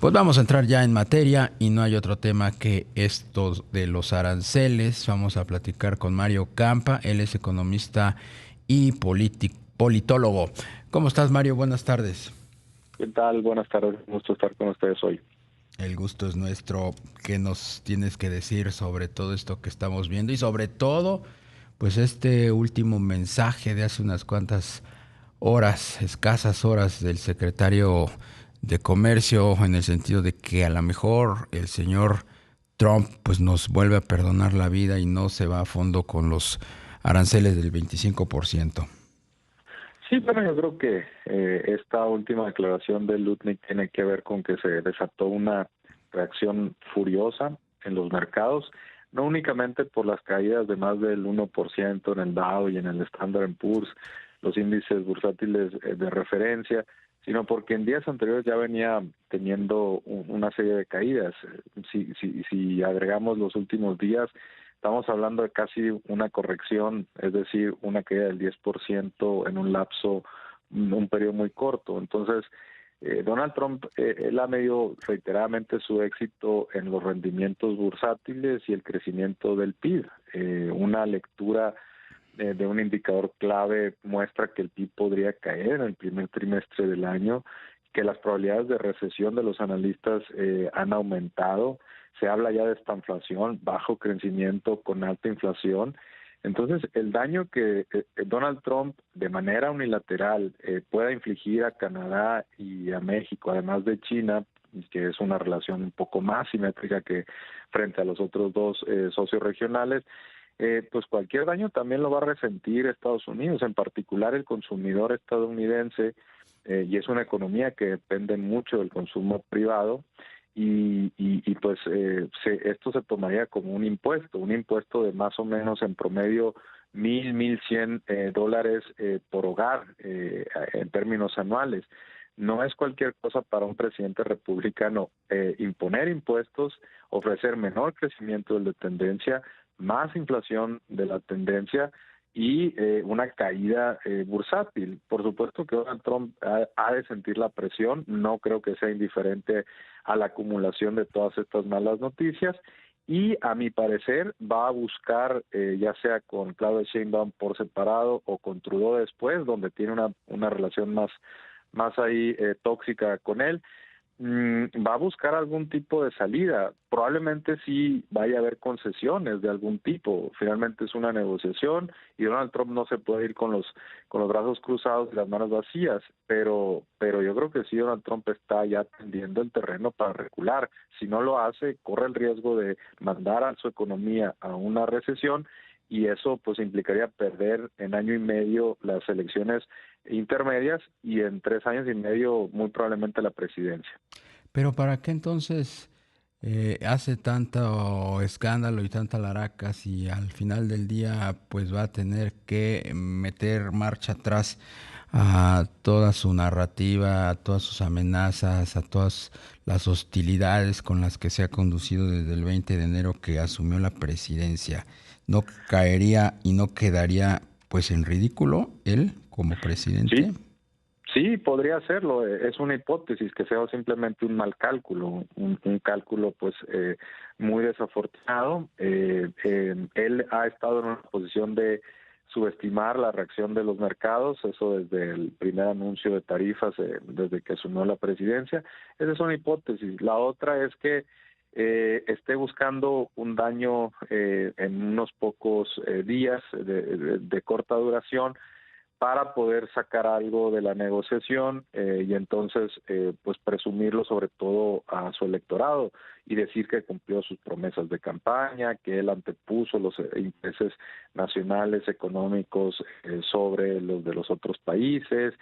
Pues vamos a entrar ya en materia y no hay otro tema que estos de los aranceles. Vamos a platicar con Mario Campa, él es economista y politólogo. ¿Cómo estás, Mario? Buenas tardes. ¿Qué tal? Buenas tardes, un gusto estar con ustedes hoy. El gusto es nuestro. ¿Qué nos tienes que decir sobre todo esto que estamos viendo? Y sobre todo, pues este último mensaje de hace unas cuantas horas, escasas horas, del secretario de Comercio, en el sentido de que a lo mejor el señor Trump pues nos vuelve a perdonar la vida y no se va a fondo con los aranceles del 25%. Sí, bueno, yo creo que esta última declaración de Lutnick tiene que ver con que se desató una reacción furiosa en los mercados, no únicamente por las caídas de más del 1% en el Dow y en el Standard Poor's, los índices bursátiles de referencia, sino porque en días anteriores ya venía teniendo una serie de caídas. Si agregamos los últimos días, estamos hablando de casi una corrección, es decir, una caída del 10% en un lapso, un periodo muy corto. Entonces, Donald Trump, él ha medido reiteradamente su éxito en los rendimientos bursátiles y el crecimiento del PIB. Una lectura de un indicador clave muestra que el PIB podría caer en el primer trimestre del año, que las probabilidades de recesión de los analistas han aumentado. Se habla ya de estanflación, bajo crecimiento con alta inflación. Entonces, el daño que Donald Trump de manera unilateral pueda infligir a Canadá y a México, además de China, que es una relación un poco más simétrica que frente a los otros dos socios regionales, pues cualquier daño también lo va a resentir Estados Unidos, en particular el consumidor estadounidense, y es una economía que depende mucho del consumo privado, pues esto se tomaría como un impuesto de más o menos en promedio 1,100 dólares por hogar en términos anuales. No es cualquier cosa para un presidente republicano imponer impuestos, ofrecer menor crecimiento de la tendencia, más inflación de la tendencia y una caída bursátil. Por supuesto que Donald Trump ha de sentir la presión, no creo que sea indiferente a la acumulación de todas estas malas noticias, y a mi parecer va a buscar, ya sea con Claudia Sheinbaum por separado o con Trudeau después, donde tiene una relación más ahí tóxica con él, va a buscar algún tipo de salida. Probablemente sí vaya a haber concesiones de algún tipo. Finalmente es una negociación y Donald Trump no se puede ir con los brazos cruzados y las manos vacías, pero yo creo que sí Donald Trump está ya tendiendo el terreno para recular. Si no lo hace, corre el riesgo de mandar a su economía a una recesión, y eso pues implicaría perder en año y medio las elecciones intermedias y en 3 años y medio muy probablemente la presidencia. Pero ¿para qué entonces hace tanto escándalo y tanta laraca si al final del día pues va a tener que meter marcha atrás a toda su narrativa, a todas sus amenazas, a todas las hostilidades con las que se ha conducido desde el 20 de enero que asumió la presidencia? ¿No caería y no quedaría pues en ridículo él como presidente? Sí, sí, podría hacerlo. Es una hipótesis que sea simplemente un mal cálculo, un cálculo pues muy desafortunado. Él ha estado en una posición de subestimar la reacción de los mercados, eso desde el primer anuncio de tarifas, desde que asumió la presidencia. Esa es una hipótesis. La otra es que esté buscando un daño en unos pocos días de corta duración para poder sacar algo de la negociación, y entonces pues presumirlo sobre todo a su electorado y decir que cumplió sus promesas de campaña, que él antepuso los intereses nacionales económicos sobre los de los otros países.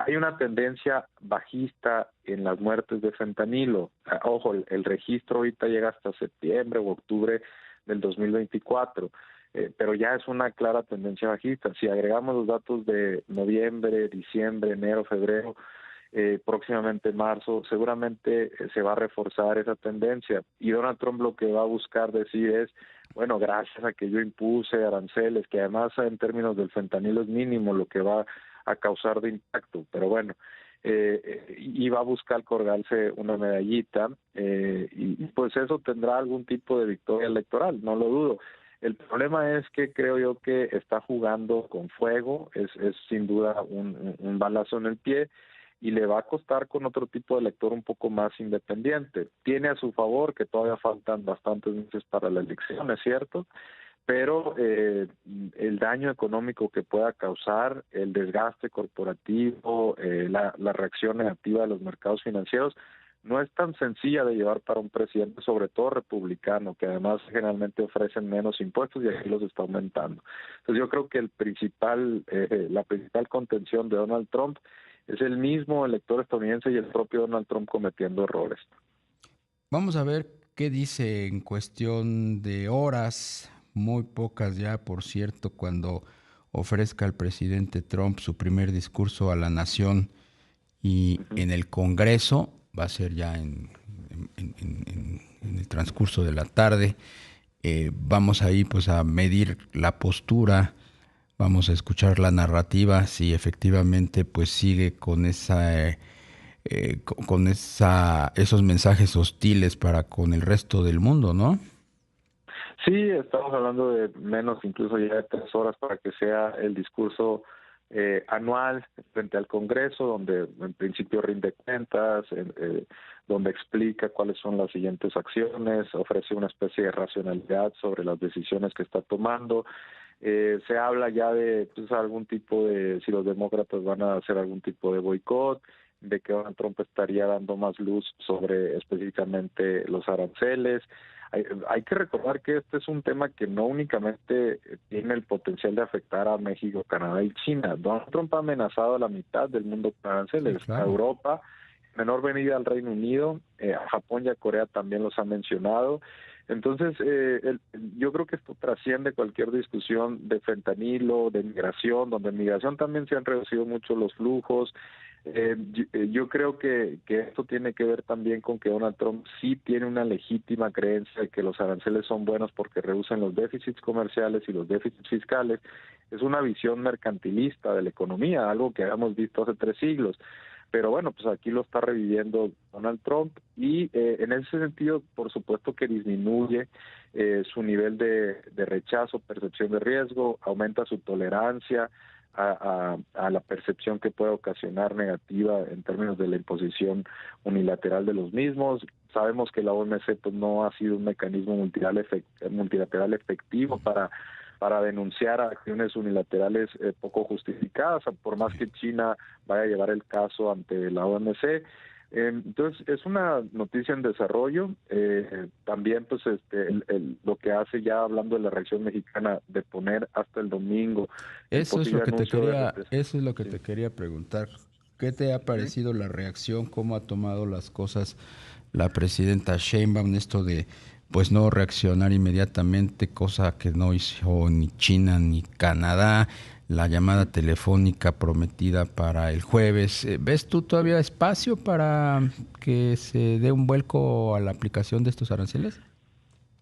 Hay una tendencia bajista en las muertes de fentanilo. Ojo, el registro ahorita llega hasta septiembre o octubre del 2024, pero ya es una clara tendencia bajista. Si agregamos los datos de noviembre, diciembre, enero, febrero, próximamente marzo, seguramente se va a reforzar esa tendencia. Y Donald Trump lo que va a buscar decir es, bueno, gracias a que yo impuse aranceles, que además en términos del fentanilo es mínimo lo que va a causar de impacto, pero bueno, y va a buscar colgarse una medallita, y pues eso tendrá algún tipo de victoria electoral, no lo dudo. El problema es que creo yo que está jugando con fuego, es sin duda un balazo en el pie, y le va a costar con otro tipo de elector un poco más independiente. Tiene a su favor que todavía faltan bastantes meses para la elección, es cierto, pero el daño económico que pueda causar, el desgaste corporativo, la reacción negativa de los mercados financieros, no es tan sencilla de llevar para un presidente, sobre todo republicano, que además generalmente ofrecen menos impuestos y aquí los está aumentando. Entonces yo creo que la principal contención de Donald Trump es el mismo elector estadounidense y el propio Donald Trump cometiendo errores. Vamos a ver qué dice en cuestión de horas, muy pocas ya, por cierto, cuando ofrezca el presidente Trump su primer discurso a la nación y en el Congreso, va a ser ya en el transcurso de la tarde. Vamos ahí pues a medir la postura, vamos a escuchar la narrativa, si efectivamente pues sigue con esos mensajes hostiles para con el resto del mundo, ¿no? Sí, estamos hablando de menos incluso ya de 3 horas para que sea el discurso anual frente al Congreso, donde en principio rinde cuentas, donde explica cuáles son las siguientes acciones, ofrece una especie de racionalidad sobre las decisiones que está tomando. Se habla ya de pues, algún tipo de, si los demócratas van a hacer algún tipo de boicot, de que Donald Trump estaría dando más luz sobre específicamente los aranceles. Hay que recordar que este es un tema que no únicamente tiene el potencial de afectar a México, Canadá y China. Donald Trump ha amenazado a la mitad del mundo con aranceles, sí, claro. A Europa, en menor medida al Reino Unido, a Japón y a Corea también los ha mencionado. Entonces, yo creo que esto trasciende cualquier discusión de fentanilo, de migración, donde en migración también se han reducido mucho los flujos. Yo creo que esto tiene que ver también con que Donald Trump sí tiene una legítima creencia de que los aranceles son buenos porque reducen los déficits comerciales y los déficits fiscales. Es una visión mercantilista de la economía, algo que habíamos visto hace 3 siglos. Pero bueno, pues aquí lo está reviviendo Donald Trump y en ese sentido, por supuesto que disminuye su nivel de rechazo, percepción de riesgo, aumenta su tolerancia a la percepción que puede ocasionar negativa en términos de la imposición unilateral de los mismos. Sabemos que la OMC pues, no ha sido un mecanismo multilateral efectivo para denunciar acciones unilaterales poco justificadas, por más que China vaya a llevar el caso ante la OMC. Entonces, es una noticia en desarrollo. También, pues, lo que hace ya hablando de la reacción mexicana de poner hasta el domingo. Eso es lo que te quería preguntar. ¿Qué te ha parecido la reacción? ¿Cómo ha tomado las cosas la presidenta Sheinbaum, esto de pues no reaccionar inmediatamente, cosa que no hizo ni China ni Canadá, la llamada telefónica prometida para el jueves? ¿Ves tú todavía espacio para que se dé un vuelco a la aplicación de estos aranceles?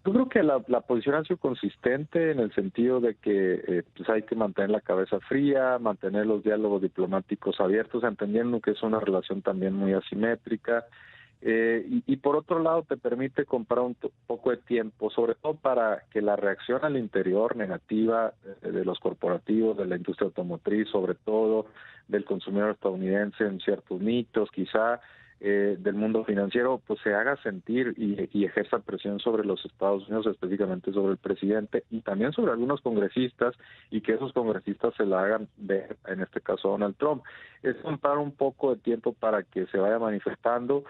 Yo creo que la posición ha sido consistente en el sentido de que pues hay que mantener la cabeza fría, mantener los diálogos diplomáticos abiertos, entendiendo que es una relación también muy asimétrica. Y por otro lado te permite comprar un poco de tiempo, sobre todo para que la reacción al interior negativa de los corporativos, de la industria automotriz, sobre todo del consumidor estadounidense en ciertos nichos, quizá del mundo financiero, pues se haga sentir y ejerza presión sobre los Estados Unidos, específicamente sobre el presidente y también sobre algunos congresistas, y que esos congresistas se la hagan ver, en este caso Donald Trump. Es comprar un poco de tiempo para que se vaya manifestando.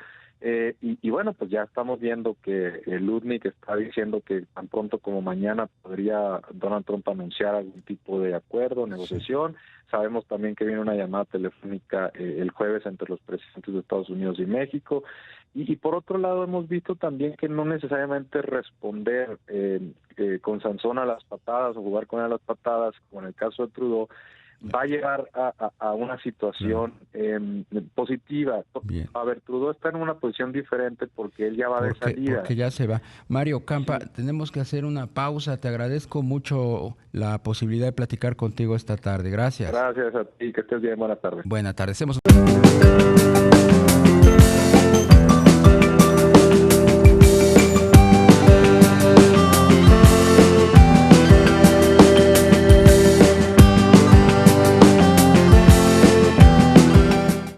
Y bueno, pues ya estamos viendo que el Lutnick está diciendo que tan pronto como mañana podría Donald Trump anunciar algún tipo de acuerdo, negociación. Sí. Sabemos también que viene una llamada telefónica el jueves entre los presidentes de Estados Unidos y México. Y por otro lado hemos visto también que no necesariamente responder con Sansón a las patadas o jugar con él a las patadas, como en el caso de Trudeau, va a llevar a una situación positiva. Bien. A ver, Trudeau está en una posición diferente porque él ya va de salida. Porque ya se va. Mario Campa, sí. Tenemos que hacer una pausa. Te agradezco mucho la posibilidad de platicar contigo esta tarde. Gracias. Gracias a ti, que estés bien. Buenas tardes. Buenas tardes.